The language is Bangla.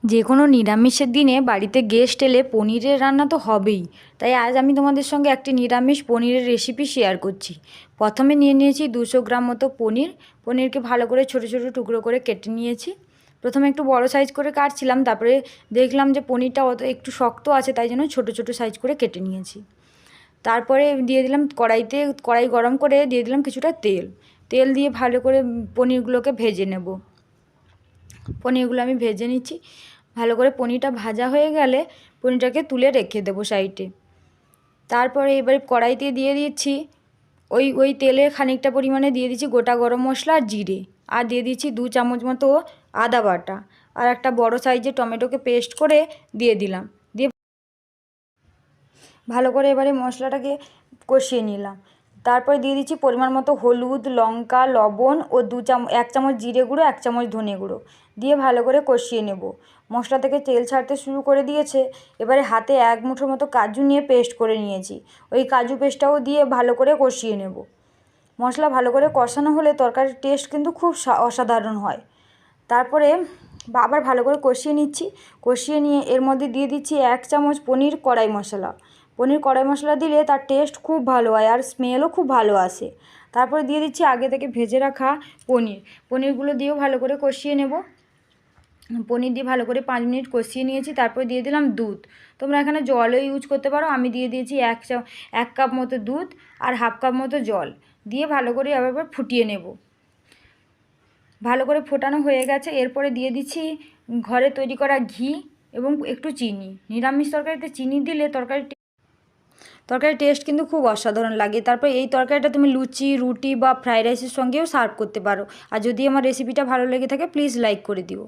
যে কোনো নিরামিষের দিনে বাড়িতে গেস্ট এলে পনিরের রান্না তো হবেই। তাই আজ আমি তোমাদের সঙ্গে একটি নিরামিষ পনিরের রেসিপি শেয়ার করছি। প্রথমে নিয়ে নিয়েছি 200 গ্রাম মতো পনিরকে ভালো করে ছোটো ছোটো টুকরো করে কেটে নিয়েছি। প্রথমে একটু বড় সাইজ করে কাটছিলাম, তারপরে দেখলাম যে পনিরটা একটু শক্ত আছে, তাই জন্য ছোটো ছোটো সাইজ করে কেটে নিয়েছি। তারপরে দিয়ে দিলাম কড়াই গরম করে দিয়ে দিলাম কিছুটা তেল দিয়ে ভালো করে পনিরগুলোকে ভেজে নেব। পনিরগুলো আমি ভেজে নিচ্ছি। ভালো করে পনিরটা ভাজা হয়ে গেলে পনিরটাকে তুলে রেখে দেবো সাইডে। তারপরে এবারে কড়াইতে দিয়ে দিচ্ছি ওই তেলে খানিকটা পরিমাণে দিয়ে দিচ্ছি গোটা গরম মশলা আর জিরে, আর দিয়ে দিচ্ছি 2 চামচ মতো আদা বাটা, আর একটা বড় সাইজের টমেটোকে পেস্ট করে দিয়ে দিলাম। দিয়ে ভালো করে এবারে মশলাটাকে কষিয়ে নিলাম। তারপরে দিয়ে দিচ্ছি পরিমাণ মতো হলুদ, লঙ্কা, লবণ ও 1 চামচ জিরে গুঁড়ো, 1 চামচ ধনে গুঁড়ো দিয়ে ভালো করে কষিয়ে নেব। মশলা থেকে তেল ছাড়তে শুরু করে দিয়েছে। এবারে হাতে 1 মুঠোর মতো কাজু নিয়ে পেস্ট করে নিয়েছি, ওই কাজু পেস্টটাও দিয়ে ভালো করে কষিয়ে নেব। মশলা ভালো করে কষানো হলে তরকারির টেস্ট কিন্তু খুব অসাধারণ হয়। তারপরে আবার ভালো করে কষিয়ে নিচ্ছি। কষিয়ে নিয়ে এর মধ্যে দিয়ে দিচ্ছি 1 চামচ পনির কড়াই মশলা দিলে তার টেস্ট খুব ভালো হয় আর স্মেলও খুব ভালো আসে। তারপরে দিয়ে দিচ্ছি আগে থেকে ভেজে রাখা পনিরগুলো দিয়েও ভালো করে কষিয়ে নেব। পনির দিয়ে ভালো করে 5 মিনিট কষিয়ে নিয়েছি। তারপরে দিয়ে দিলাম দুধ। তোমরা এখানে জলও ইউজ করতে পারো। আমি দিয়ে দিয়েছি 1 কাপ মতো দুধ আর 1/2 কাপ মতো জল দিয়ে ভালো করে আবার ফুটিয়ে নেব। ভালো করে ফোটানো হয়ে গেছে। এরপরে দিয়ে দিচ্ছি ঘরে তৈরি করা ঘি এবং একটু চিনি। নিরামিষ তরকারিতে চিনি দিলে তরকারির টেস্ট কিন্তু খুব অসাধারণ লাগে। তারপর এই তরকারিটা তুমি লুচি, রুটি বা ফ্রাইড রাইসের সঙ্গেও সার্ভ করতে পারো। আর যদি আমার রেসিপিটা ভালো লেগে থাকে প্লিজ লাইক করে দিও।